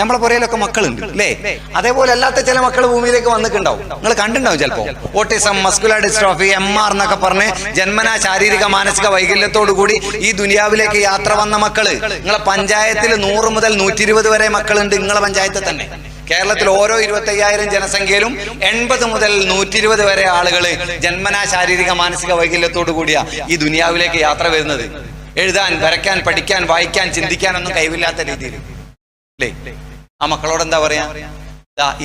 നമ്മളെ പുറയിലൊക്കെ മക്കളുണ്ട് അല്ലേ? അതേപോലെ അല്ലാത്ത ചില മക്കൾ ഭൂമിയിലേക്ക് വന്നിട്ടുണ്ടാവും. നിങ്ങൾ കണ്ടിട്ടുണ്ടാവും ചിലപ്പോൾ. ഓട്ടിസം, മസ്കുലർ ഡിസ്ട്രോഫി, MR എന്നൊക്കെ പറഞ്ഞ് ജന്മനാ ശാരീരിക മാനസിക വൈകല്യത്തോടു കൂടി ഈ ദുനിയാവിലേക്ക് യാത്ര വന്ന മക്കള് നിങ്ങളെ പഞ്ചായത്തിൽ 100 മുതൽ 120 വരെ മക്കളുണ്ട്. നിങ്ങളെ പഞ്ചായത്തിൽ തന്നെ. കേരളത്തിൽ ഓരോ 25,000 ജനസംഖ്യയിലും 80 മുതൽ 120 വരെ ആളുകള് ജന്മനാ ശാരീരിക മാനസിക വൈകല്യത്തോടു കൂടിയ ഈ ദുനിയാവിലേക്ക് യാത്ര വരുന്നത്. എഴുതാൻ, വരയ്ക്കാൻ, പഠിക്കാൻ, വായിക്കാൻ, ചിന്തിക്കാനൊന്നും കഴിവില്ലാത്ത രീതിയിൽ അല്ലേ? ആ മക്കളോട് എന്താ പറയാ?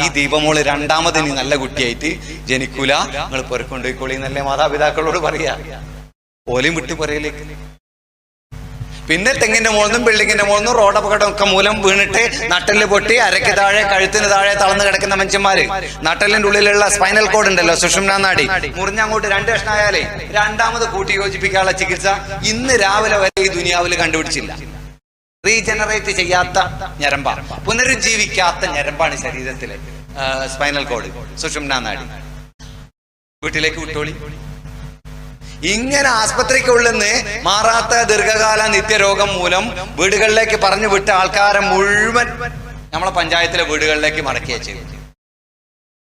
ഈ ദീപമോള് രണ്ടാമത് ഇനി നല്ല കുട്ടിയായിട്ട് ജനിക്കൂല, നിങ്ങൾ പുറക്കൊണ്ടുപോയിക്കോളി എന്നല്ലേ മാതാപിതാക്കളോട് പറയാ. ഓലയും വിട്ട് പുറയിലേക്ക്. പിന്നെ തെങ്ങിന്റെ മുകളിലും ബിൽഡിങ്ങിന്റെ മുകളിലും റോഡപകടമൊക്കെ മൂലം വീണിട്ട് നട്ടല് പൊട്ടി അരയ്ക്ക് താഴെ കഴുത്തിന് താഴെ തളർന്നു കിടക്കുന്ന മനുഷ്യന്മാര്, നട്ടലിന്റെ ഉള്ളിലുള്ള സ്പൈനൽ കോഡ് ഉണ്ടല്ലോ, സുഷുമ്നാ നാഡി, മുറിഞ്ഞങ്ങോട്ട് 2 കഷ്ണമായാലേ രണ്ടാമത് കൂട്ടി യോജിപ്പിക്കാനുള്ള ചികിത്സ ഇന്ന് രാവിലെ വരെ ഈ ദുനിയാവിൽ കണ്ടുപിടിച്ചില്ല. റീജനറേറ്റ് ചെയ്യാത്ത ഞരമ്പ, പുനരുജ്ജീവിക്കാത്ത ഞരമ്പാണ് ശരീരത്തിലെ സ്പൈനൽ കോഡ്, സുഷുമ്നാ നാഡി. വീട്ടിലേക്ക് വിട്ടോളി. ഇങ്ങനെ ആസ്പത്രിക്കുള്ളിന്ന് മാറാത്ത ദീർഘകാല നിത്യരോഗം മൂലം വീടുകളിലേക്ക് പറഞ്ഞു വിട്ട ആൾക്കാരെ മുഴുവൻ നമ്മളെ പഞ്ചായത്തിലെ വീടുകളിലേക്ക് മടക്കിയ ചെയ്തു.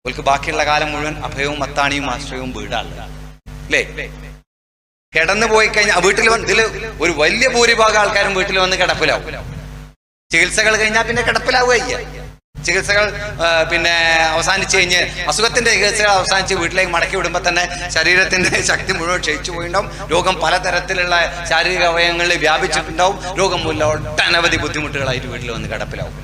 അവർക്ക് ബാക്കിയുള്ള കാലം മുഴുവൻ അഭയവും അത്താണിയും ആശ്രയവും വീടാണ് അല്ലേ? കിടന്നു പോയി കഴിഞ്ഞാൽ വീട്ടിൽ ഇതില് ഒരു വലിയ ഭൂരിഭാഗം ആൾക്കാരും വീട്ടിൽ വന്ന് കിടപ്പിലാവും. ചികിത്സകൾ കഴിഞ്ഞാൽ പിന്നെ കിടപ്പിലാവുകയ്യ. ചികിത്സകൾ പിന്നെ അവസാനിച്ച് കഴിഞ്ഞ് അസുഖത്തിന്റെ ചികിത്സകൾ അവസാനിച്ച് വീട്ടിലേക്ക് മടക്കി വിടുമ്പോൾ തന്നെ ശരീരത്തിന്റെ ശക്തി മുഴുവൻ ക്ഷയിച്ചു പോയിട്ടുണ്ടാവും. രോഗം പലതരത്തിലുള്ള ശാരീരിക അവയവങ്ങളിൽ വ്യാപിച്ചിട്ടുണ്ടാവും. രോഗം മൂലം ഒട്ടനവധി ബുദ്ധിമുട്ടുകളായിട്ട് വീട്ടിൽ വന്ന് കിടപ്പിലാവും.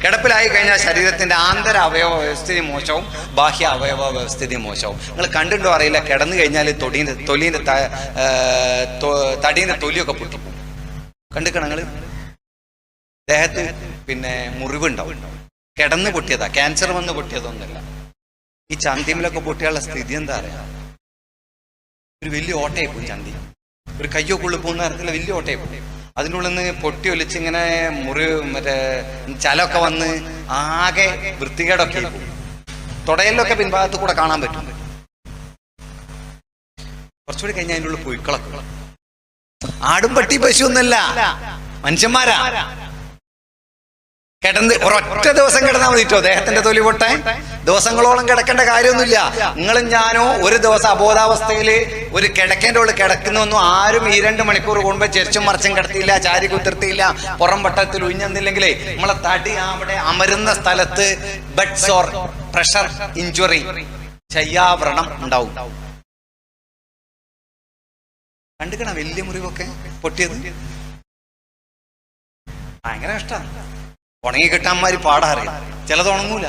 കിടപ്പിലായി കഴിഞ്ഞാൽ ശരീരത്തിന്റെ ആന്തര അവയവ വ്യവസ്ഥിതി മോശവും ബാഹ്യ അവയവ വ്യവസ്ഥിതി മോശവും. നിങ്ങൾ കണ്ടിട്ടോ അറിയില്ല, കിടന്നു കഴിഞ്ഞാൽ തടീന്റെ തൊലിയൊക്കെ പൊട്ടിപ്പോകും. കണ്ടിക്കണം നിങ്ങൾ? ദേഹത്ത് പിന്നെ മുറിവുണ്ടാവും. കിടന്ന് പൊട്ടിയതാ, ക്യാൻസർ വന്ന് പൊട്ടിയതൊന്നുമല്ല. ഈ ചന്തിമിലൊക്കെ പൊട്ടിയുള്ള സ്ഥിതി എന്താ അറിയാ? ഒരു വലിയ ഓട്ടയെ പോയി ചന്തി, ഒരു കയ്യോ കൊള്ളു പോകുന്ന തരത്തിലുള്ള വലിയ ഓട്ടയെ പോയി. അതിൻ്റെ ഉള്ളിൽ നിന്ന് പൊട്ടി ഒലിച്ച് ഇങ്ങനെ മറ്റേ ചലമൊക്കെ വന്ന് ആകെ വൃത്തികേടൊക്കെ പോകും. തുടയിലൊക്കെ പിൻഭാഗത്ത് കൂടെ കാണാൻ പറ്റും. കുറച്ചുകൂടി കഴിഞ്ഞാൽ അതിൻ്റെ ഉള്ളിൽ പുഴുക്കളൊക്കെ. ആടും പട്ടി പശു ഒന്നല്ല, മനുഷ്യന്മാരാ. കിടന്ന് ഒരൊറ്റ ദിവസം കിടന്നാൽ മതിട്ടോ ദേഹത്തിന്റെ തൊലി പൊട്ടാൻ. ദിവസങ്ങളോളം കിടക്കേണ്ട കാര്യമൊന്നുമില്ല. നിങ്ങളും ഞാനോ ഒരു ദിവസം അബോധാവസ്ഥയില് ഒരു കിടക്കേന്റെ ഉള്ളിൽ കിടക്കുന്നൊന്നും ആരും ഈ 2 മണിക്കൂർ കൂടുമ്പോൾ ചെരിച്ചും മറിച്ചും കിടത്തിയില്ല, ചാരി കുത്തിർത്തിയില്ല, പുറം വട്ടത്തിൽ ഉഴിഞ്ഞെന്നില്ലെങ്കിലേ നമ്മളെ തടി അവിടെ അമരുന്ന സ്ഥലത്ത് ബെഡ് സോർ, പ്രഷർ ഇഞ്ചുറി, ശയ്യാവ്രണം ഉണ്ടാവും. കണ്ടുക്കണ വലിയ മുറിവൊക്കെ പൊട്ടിയത് ഭയങ്കര കഷ്ടമാണ്. ഉണങ്ങി കിട്ടാന്മാര് പാടാറിയാം, ചിലത് ഉണങ്ങൂല.